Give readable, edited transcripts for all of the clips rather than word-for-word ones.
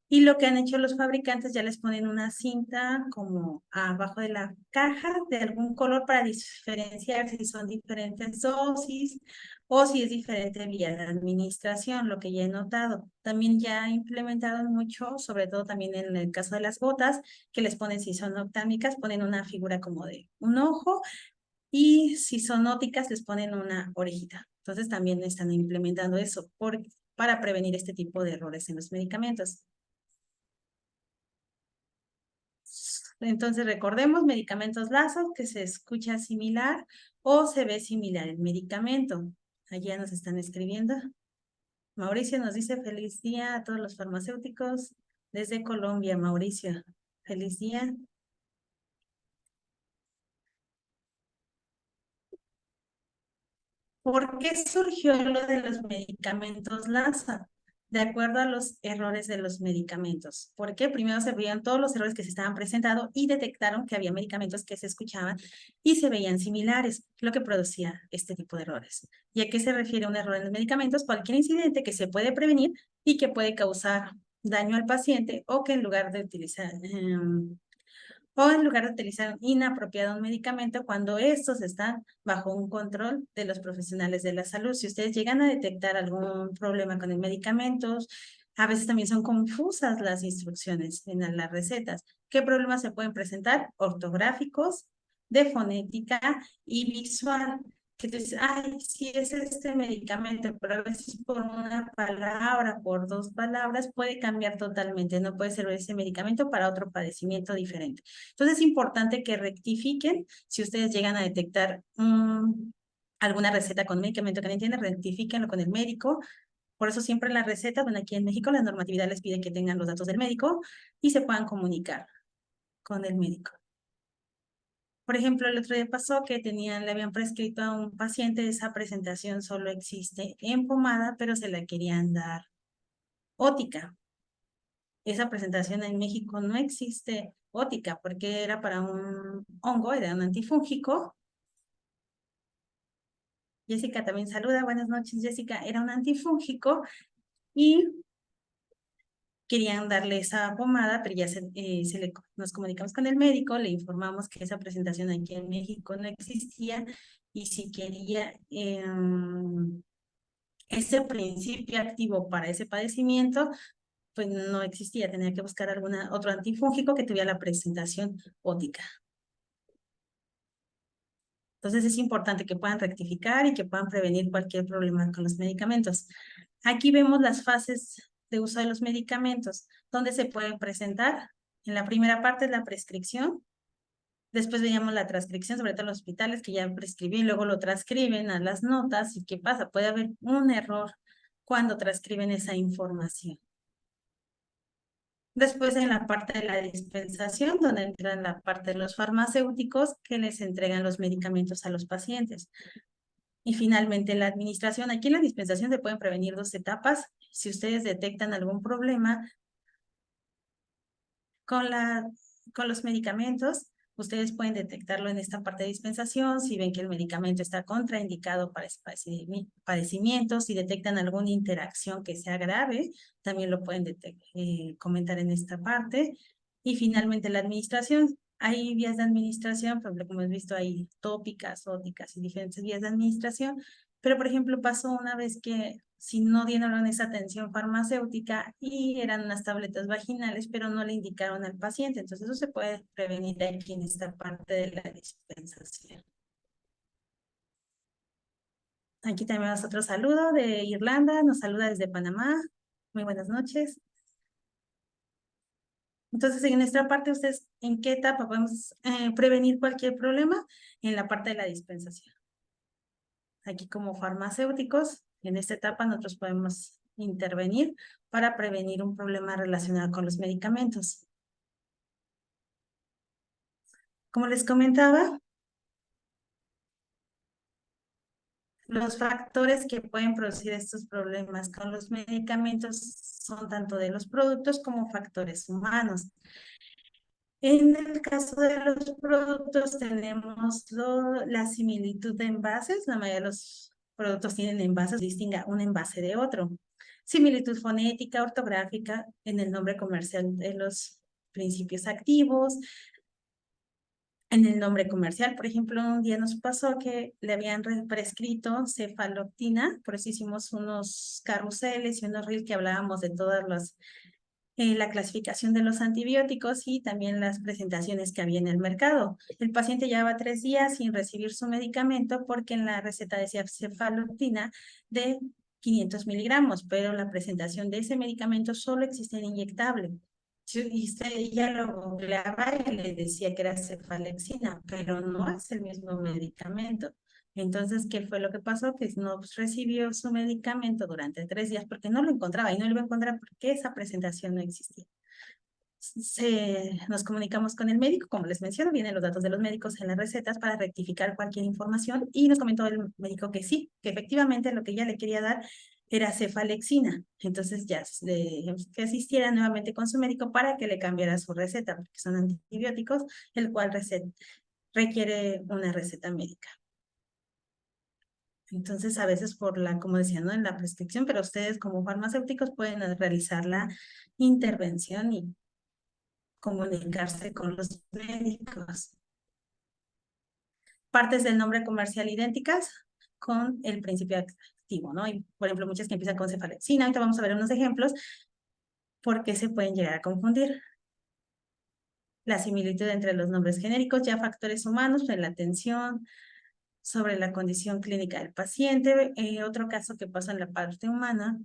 Y lo que han hecho los fabricantes, ya les ponen una cinta como abajo de la caja de algún color para diferenciar si son diferentes dosis o si es diferente vía de administración, lo que ya he notado. También ya implementaron mucho, sobre todo también en el caso de las gotas, que les ponen si son optámicas, ponen una figura como de un ojo, y si son ópticas les ponen una orejita. Entonces también están implementando eso para prevenir este tipo de errores en los medicamentos. Entonces recordemos medicamentos lazos que se escucha similar o se ve similar el medicamento. Allá nos están escribiendo. Mauricio nos dice feliz día a todos los farmacéuticos desde Colombia. Mauricio, feliz día. ¿Por qué surgió lo de los medicamentos LASA? De acuerdo a los errores de los medicamentos. Porque primero se veían todos los errores que se estaban presentando y detectaron que había medicamentos que se escuchaban y se veían similares, lo que producía este tipo de errores. ¿Y a qué se refiere un error en los medicamentos? Cualquier incidente que se puede prevenir y que puede causar daño al paciente o que en lugar de utilizar o en lugar de utilizar inapropiado un medicamento cuando estos están bajo un control de los profesionales de la salud. Si ustedes llegan a detectar algún problema con el medicamento, a veces también son confusas las instrucciones en las recetas. ¿Qué problemas se pueden presentar? Ortográficos, de fonética y visual. Que tú dices, ay, sí es este medicamento, pero a veces por una palabra, por dos palabras, puede cambiar totalmente. No puede ser ese medicamento para otro padecimiento diferente. Entonces es importante que rectifiquen si ustedes llegan a detectar alguna receta con medicamento que no entienden, rectifíquenlo con el médico. Por eso siempre en las recetas, bueno, aquí en México la normatividad les pide que tengan los datos del médico y se puedan comunicar con el médico. Por ejemplo, el otro día pasó que le habían prescrito a un paciente, esa presentación solo existe en pomada, pero se la querían dar ótica. Esa presentación en México no existe ótica porque era para un hongo, era un antifúngico. Jessica también saluda, buenas noches Jessica, era un antifúngico y querían darle esa pomada, pero ya nos comunicamos con el médico, le informamos que esa presentación aquí en México no existía y si quería ese principio activo para ese padecimiento, pues no existía, tenía que buscar otro antifúngico que tuviera la presentación ótica. Entonces es importante que puedan rectificar y que puedan prevenir cualquier problema con los medicamentos. Aquí vemos las fases de uso de los medicamentos, donde se pueden presentar. En la primera parte es la prescripción, después veíamos la transcripción, sobre todo en los hospitales que ya prescriben, luego lo transcriben a las notas. ¿Y qué pasa? Puede haber un error cuando transcriben esa información. Después en la parte de la dispensación, donde entra la parte de los farmacéuticos que les entregan los medicamentos a los pacientes. Y finalmente la administración. Aquí en la dispensación se pueden prevenir dos etapas. Si ustedes detectan algún problema con los medicamentos, ustedes pueden detectarlo en esta parte de dispensación. Si ven que el medicamento está contraindicado para ese padecimiento, si detectan alguna interacción que sea grave, también lo pueden comentar en esta parte. Y finalmente la administración. Hay vías de administración, por ejemplo, como hemos visto, hay tópicas, óticas y diferentes vías de administración. Pero, por ejemplo, pasó una vez que si no dieron esa atención farmacéutica y eran unas tabletas vaginales, pero no le indicaron al paciente. Entonces, eso se puede prevenir aquí en esta parte de la dispensación. Aquí también otro saludo de Irlanda, nos saluda desde Panamá. Muy buenas noches. Entonces, en nuestra parte, ¿ustedes en qué etapa podemos prevenir cualquier problema? En la parte de la dispensación. Aquí como farmacéuticos, en esta etapa nosotros podemos intervenir para prevenir un problema relacionado con los medicamentos. Como les comentaba, los factores que pueden producir estos problemas con los medicamentos son tanto de los productos como factores humanos. En el caso de los productos tenemos la similitud de envases. La mayoría de los productos tienen envases, distinga un envase de otro. similitud fonética, ortográfica en el nombre comercial de los principios activos. En el nombre comercial, por ejemplo, un día nos pasó que le habían prescrito cefaloctina, por eso hicimos unos carruseles y unos reels que hablábamos de todas la clasificación de los antibióticos y también las presentaciones que había en el mercado. El paciente llevaba 3 días sin recibir su medicamento porque en la receta decía cefaloctina de 500 miligramos, pero la presentación de ese medicamento solo existe en inyectable. Y ella lo googleaba y le decía que era cefalexina, pero no es el mismo medicamento. Entonces, ¿qué fue lo que pasó? Que no recibió su medicamento durante 3 días porque no lo encontraba y no lo iba a encontrar porque esa presentación no existía. Nos comunicamos con el médico, como les menciono, vienen los datos de los médicos en las recetas para rectificar cualquier información y nos comentó el médico que sí, que efectivamente lo que ella le quería dar era cefalexina. Entonces ya que asistiera nuevamente con su médico para que le cambiara su receta, porque son antibióticos, el cual requiere una receta médica. Entonces, a veces por como decía, ¿no? En la prescripción, pero ustedes como farmacéuticos pueden realizar la intervención y comunicarse con los médicos. Partes del nombre comercial idénticas con el principio activo, ¿no? Y, por ejemplo, muchas que empiezan con cefalexina. Ahorita vamos a ver unos ejemplos porque se pueden llegar a confundir. La similitud entre los nombres genéricos, ya factores humanos, en la atención, sobre la condición clínica del paciente. Otro caso que pasa en la parte humana,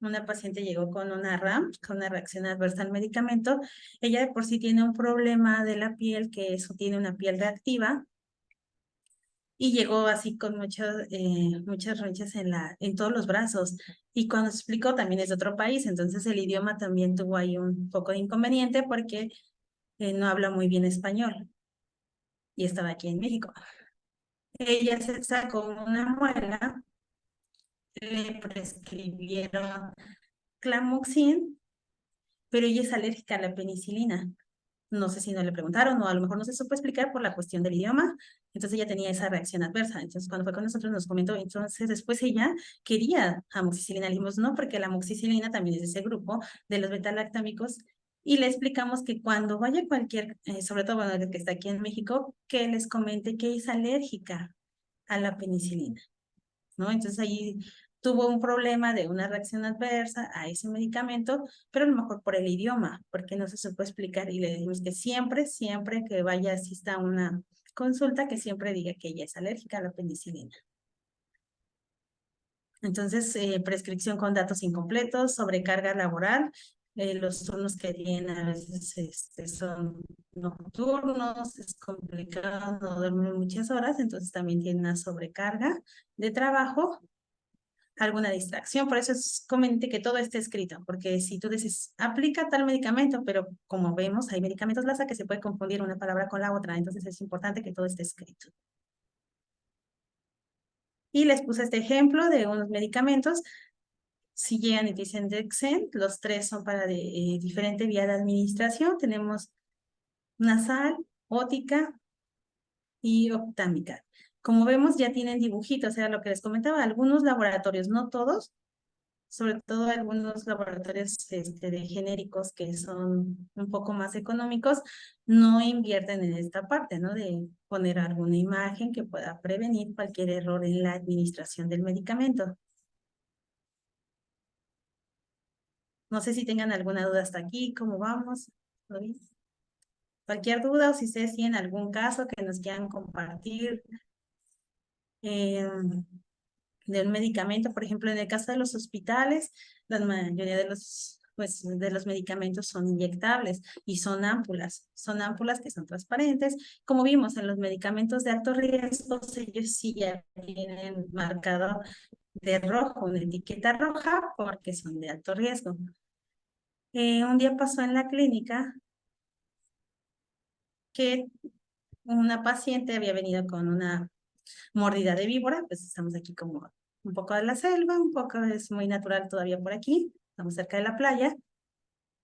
una paciente llegó con una RAM, con una reacción adversa al medicamento. Ella de por sí tiene un problema de la piel, que eso tiene una piel reactiva, y llegó así con muchas ronchas en todos los brazos. Y cuando explicó, también es de otro país, entonces el idioma también tuvo ahí un poco de inconveniente porque no habla muy bien español y estaba aquí en México. Ella se sacó una muela, le prescribieron Clamoxin, pero ella es alérgica a la penicilina. No sé si no le preguntaron o a lo mejor no se supo explicar por la cuestión del idioma. Entonces ella tenía esa reacción adversa. Entonces cuando fue con nosotros nos comentó, entonces después ella quería amoxicilina. Le dijimos no, porque la amoxicilina también es de ese grupo de los betalactámicos. Y le explicamos que cuando vaya cualquier, sobre todo bueno, el que está aquí en México, que les comente que es alérgica a la penicilina, ¿no? Entonces ahí tuvo un problema de una reacción adversa a ese medicamento, pero a lo mejor por el idioma, porque no se supo explicar y le dijimos que siempre que vaya, asista a una consulta, que siempre diga que ella es alérgica a la penicilina. Entonces, prescripción con datos incompletos, sobrecarga laboral, los turnos que tienen a veces son nocturnos, es complicado no dormir muchas horas, entonces también tiene una sobrecarga de trabajo, alguna distracción. Por eso es conveniente que todo esté escrito, porque si tú dices, aplica tal medicamento, pero como vemos, hay medicamentos LASA que se puede confundir una palabra con la otra, entonces es importante que todo esté escrito. Y les puse este ejemplo de unos medicamentos. Si llegan y dicen Dexent, los 3 son para diferente vía de administración. Tenemos nasal, ótica y optámica. Como vemos, ya tienen dibujitos, era lo que les comentaba, algunos laboratorios, no todos, sobre todo algunos laboratorios de genéricos que son un poco más económicos, no invierten en esta parte, ¿no? De poner alguna imagen que pueda prevenir cualquier error en la administración del medicamento. No sé si tengan alguna duda hasta aquí, ¿cómo vamos? ¿Todo bien? Cualquier duda o si ustedes tienen algún caso que nos quieran compartir de un medicamento, por ejemplo, en el caso de los hospitales, la mayoría de los medicamentos son inyectables y son ámpulas que son transparentes. Como vimos en los medicamentos de alto riesgo, ellos sí ya tienen marcado de rojo, una etiqueta roja, porque son de alto riesgo. Un día pasó en la clínica que una paciente había venido con una mordida de víbora, pues estamos aquí como un poco de la selva, un poco es muy natural todavía por aquí, estamos cerca de la playa,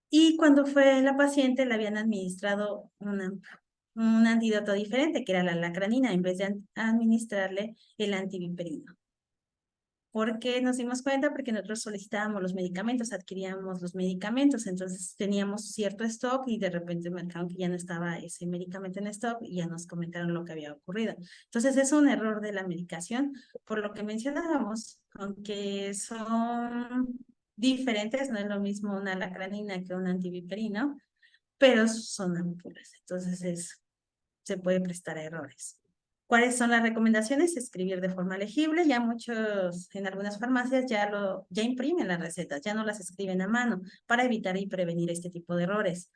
y cuando fue la paciente le habían administrado un antídoto diferente, que era la lacranina, en vez de administrarle el antiviperino. ¿Por qué nos dimos cuenta? Porque nosotros solicitábamos los medicamentos, adquiríamos los medicamentos, entonces teníamos cierto stock y de repente marcaron que ya no estaba ese medicamento en stock y ya nos comentaron lo que había ocurrido. Entonces es un error de la medicación, por lo que mencionábamos, aunque son diferentes, no es lo mismo una lacranina que un antiviperino, pero son ampulas, entonces se puede prestar a errores. ¿Cuáles son las recomendaciones? Escribir de forma legible. Ya muchos, en algunas farmacias ya imprimen las recetas, ya no las escriben a mano para evitar y prevenir este tipo de errores.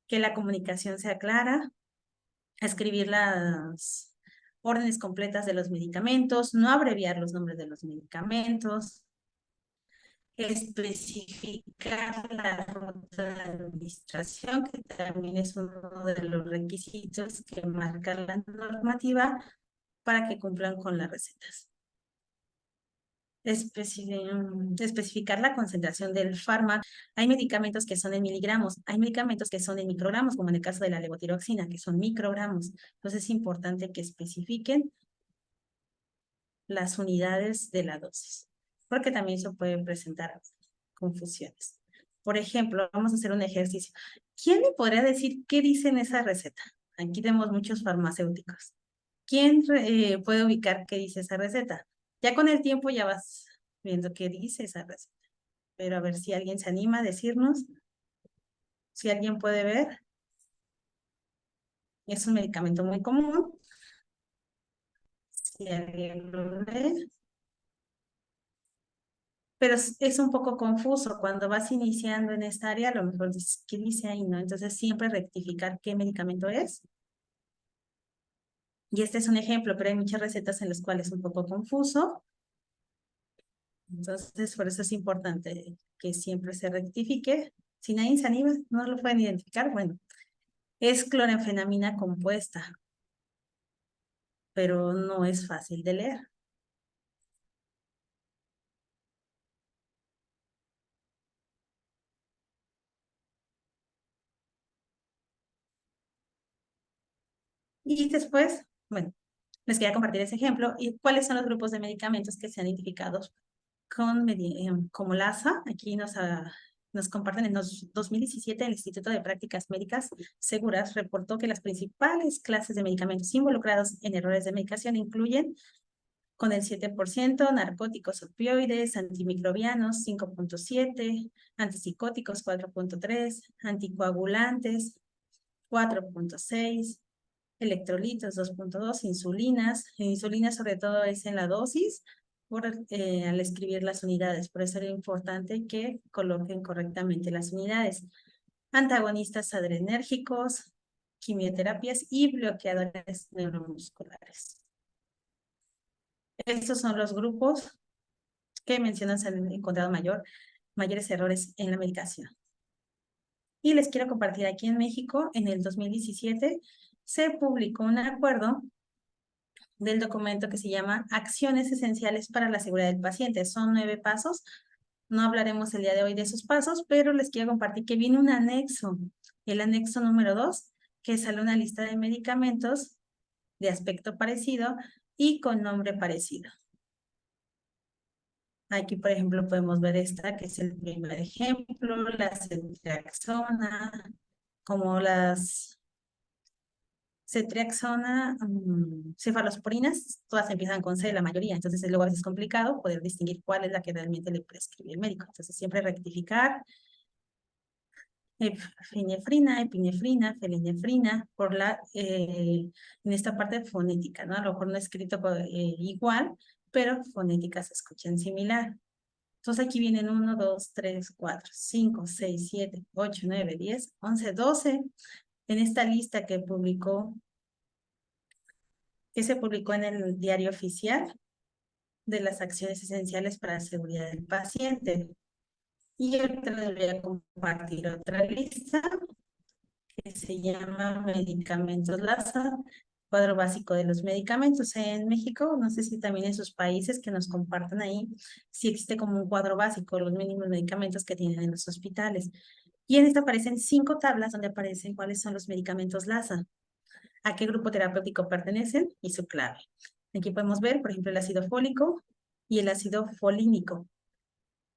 Que la comunicación sea clara, escribir las órdenes completas de los medicamentos, no abreviar los nombres de los medicamentos, especificar la ruta de administración, que también es uno de los requisitos que marca la normativa para que cumplan con las recetas. Especificar la concentración del fármaco. Hay medicamentos que son en miligramos, hay medicamentos que son en microgramos, como en el caso de la levotiroxina, que son microgramos. Entonces es importante que especifiquen las unidades de la dosis, porque también se pueden presentar confusiones. Por ejemplo, vamos a hacer un ejercicio. ¿Quién me podría decir qué dice en esa receta? Aquí tenemos muchos farmacéuticos. ¿Quién puede ubicar qué dice esa receta? Ya con el tiempo ya vas viendo qué dice esa receta. Pero a ver si alguien se anima a decirnos, si alguien puede ver. Es un medicamento muy común. Si alguien lo ve. Pero es un poco confuso cuando vas iniciando en esta área, a lo mejor dices, ¿qué dice ahí, no? Entonces siempre rectificar qué medicamento es. Y este es un ejemplo, pero hay muchas recetas en las cuales es un poco confuso. Entonces, por eso es importante que siempre se rectifique. Si nadie se anima, no lo pueden identificar. Bueno, es cloranfenamina compuesta, pero no es fácil de leer. Y después, bueno, les quería compartir ese ejemplo. ¿Y cuáles son los grupos de medicamentos que se han identificado como LASA? Aquí nos comparten en 2017 el Instituto de Prácticas Médicas Seguras reportó que las principales clases de medicamentos involucrados en errores de medicación incluyen con el 7%, narcóticos opioides, antimicrobianos 5.7, antipsicóticos 4.3, anticoagulantes 4.6, electrolitos 2.2, insulinas. Insulina sobre todo es en la dosis al escribir las unidades. Por eso era importante que coloquen correctamente las unidades. Antagonistas adrenérgicos, quimioterapias y bloqueadores neuromusculares. Estos son los grupos que mencionan se han encontrado mayores errores en la medicación. Y les quiero compartir aquí en México, en el 2017, se publicó un acuerdo del documento que se llama Acciones Esenciales para la Seguridad del Paciente. Son 9 pasos. No hablaremos el día de hoy de esos pasos, pero les quiero compartir que viene un anexo, el anexo número 2, que sale una lista de medicamentos de aspecto parecido y con nombre parecido. Aquí, por ejemplo, podemos ver esta, que es el primer ejemplo, la ceftriaxona, como las ceftriaxona, cefalosporinas, todas empiezan con C, la mayoría, entonces luego a veces es complicado poder distinguir cuál es la que realmente le prescribe el médico. Entonces siempre rectificar, epinefrina, felinefrina, en esta parte fonética, ¿no? A lo mejor no escrito igual, pero fonética se escuchan similar. Entonces aquí vienen 1, 2, 3, 4, 5, 6, 7, 8, 9, 10, 11, 12. En esta lista que se publicó en el Diario Oficial de las acciones esenciales para la seguridad del paciente. Y ahorita les voy a compartir otra lista que se llama Medicamentos LASA, cuadro básico de los medicamentos en México. No sé si también en sus países que nos compartan ahí, si existe como un cuadro básico, los mínimos medicamentos que tienen en los hospitales. Y en esta aparecen 5 tablas donde aparecen cuáles son los medicamentos LASA, a qué grupo terapéutico pertenecen y su clave. Aquí podemos ver, por ejemplo, el ácido fólico, y el ácido folínico.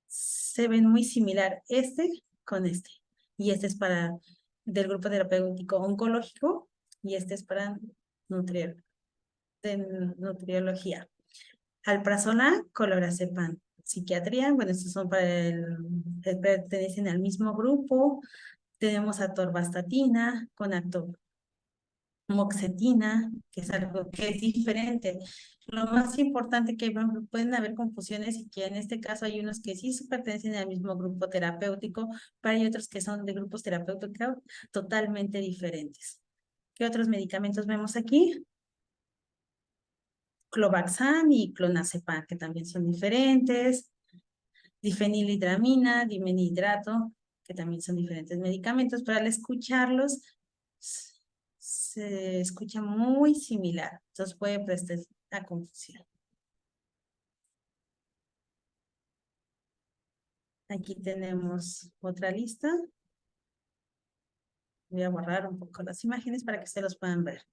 Se ven muy similar con este. Y este es para del grupo terapéutico oncológico y este es para nutriología. Alprazolam, clorazepam. Psiquiatría, bueno, estos son pertenecen al mismo grupo. Tenemos atorvastatina con moxetina, que es algo que es diferente. Lo más importante que pueden haber confusiones y que en este caso hay unos que sí pertenecen al mismo grupo terapéutico, pero hay otros que son de grupos terapéuticos totalmente diferentes. ¿Qué otros medicamentos vemos aquí? Clovaxam y clonazepam, que también son diferentes. Difenilidramina, dimenidrato, que también son diferentes medicamentos, pero al escucharlos se escucha muy similar, entonces puede prestar a confusión. Aquí tenemos otra lista. Voy a borrar un poco las imágenes para que se los puedan ver.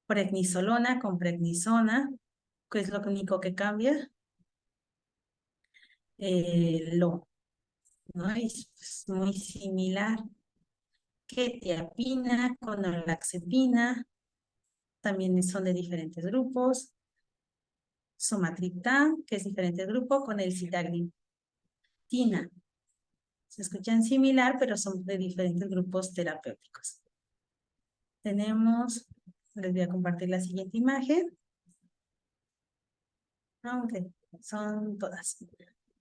Prednisolona con prednisona, ¿qué es lo único que cambia? ¿No? Es muy similar. Quetiapina con olaxepina, también son de diferentes grupos. Somatriptan, que es diferente grupo, con el sitagliptina. Se escuchan similar, pero son de diferentes grupos terapéuticos. Les voy a compartir la siguiente imagen. Aunque son todas.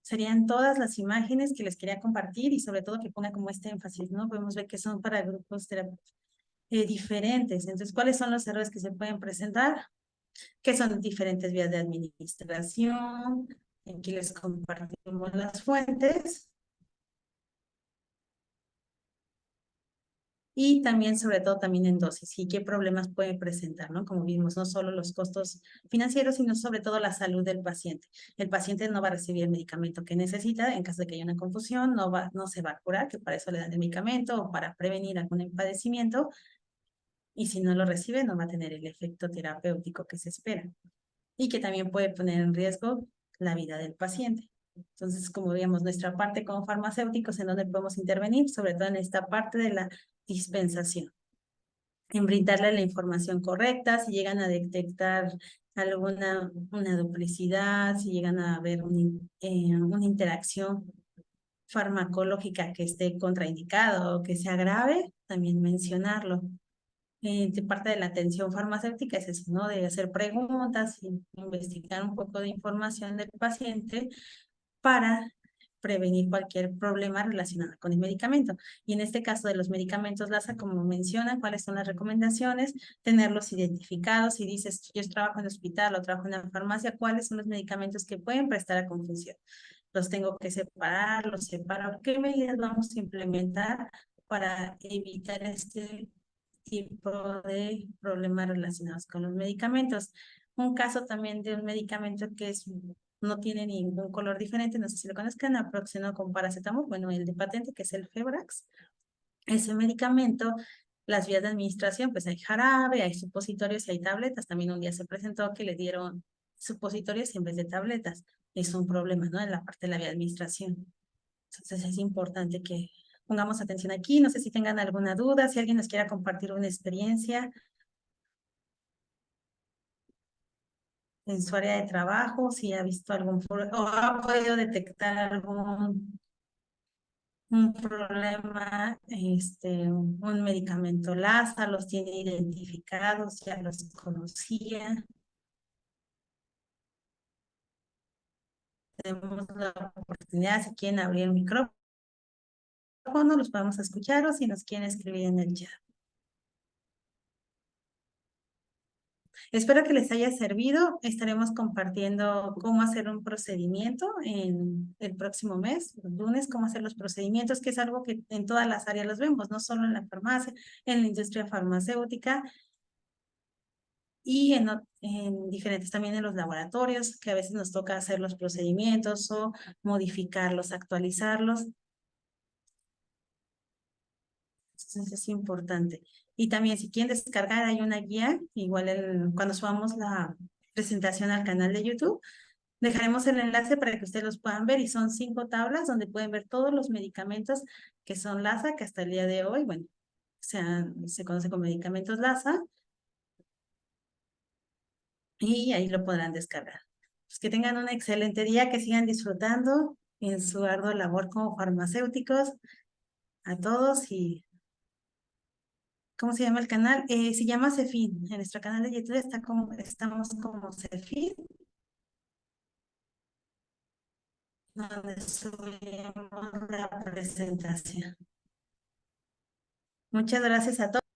Serían todas las imágenes que les quería compartir y sobre todo que ponga como este énfasis, ¿no? Podemos ver que son para grupos diferentes. Entonces, ¿cuáles son los errores que se pueden presentar? Que son diferentes vías de administración. Aquí les compartimos las fuentes. Y también, sobre todo, también en dosis y qué problemas pueden presentar, ¿no? Como vimos, no solo los costos financieros, sino sobre todo la salud del paciente. El paciente no va a recibir el medicamento que necesita en caso de que haya una confusión, no se va a curar, que para eso le dan el medicamento o para prevenir algún padecimiento. Y si no lo recibe, no va a tener el efecto terapéutico que se espera. Y que también puede poner en riesgo la vida del paciente. Entonces, como veíamos, nuestra parte como farmacéuticos, en donde podemos intervenir, sobre todo en esta parte de la dispensación, en brindarle la información correcta, si llegan a detectar una duplicidad, si llegan a haber una interacción farmacológica que esté contraindicada o que sea grave, también mencionarlo. De parte de la atención farmacéutica es eso, ¿no? De hacer preguntas y investigar un poco de información del paciente para prevenir cualquier problema relacionado con el medicamento. Y en este caso de los medicamentos LASA, como menciona, cuáles son las recomendaciones, tenerlos identificados. Si dices, yo trabajo en el hospital o trabajo en la farmacia, ¿cuáles son los medicamentos que pueden prestar a confusión? Los tengo que separar, los separo. ¿Qué medidas vamos a implementar para evitar este tipo de problemas relacionados con los medicamentos? Un caso también de un medicamento que no tiene ningún color diferente, no sé si lo conozcan, aproximado con paracetamol, bueno, el de patente que es el Febrax. Ese medicamento, las vías de administración, pues hay jarabe, hay supositorios y hay tabletas. También un día se presentó que le dieron supositorios en vez de tabletas. Es un problema, ¿no? En la parte de la vía de administración. Entonces es importante que pongamos atención aquí. No sé si tengan alguna duda, si alguien nos quiera compartir una experiencia en su área de trabajo, si ha visto o ha podido detectar un problema, un medicamento LASA, los tiene identificados, ya los conocía. Tenemos la oportunidad, si quieren abrir el micrófono, los podemos escuchar o si nos quieren escribir en el chat. Espero que les haya servido. Estaremos compartiendo cómo hacer un procedimiento en el próximo mes, el lunes, cómo hacer los procedimientos, que es algo que en todas las áreas los vemos, no solo en la farmacia, en la industria farmacéutica y en diferentes, también en los laboratorios, que a veces nos toca hacer los procedimientos o modificarlos, actualizarlos. Entonces es importante. Y también si quieren descargar, hay una guía, igual cuando subamos presentación al canal de YouTube. Dejaremos el enlace para que ustedes los puedan ver y son 5 tablas donde pueden ver todos los medicamentos que son LASA, que hasta el día de hoy, bueno, se conoce como medicamentos LASA y ahí lo podrán descargar. Pues que tengan un excelente día, que sigan disfrutando en su ardua labor como farmacéuticos a todos y ¿cómo se llama el canal? Se llama Cefin. En nuestro canal de YouTube estamos como Cefin, donde subimos la presentación. Muchas gracias a todos.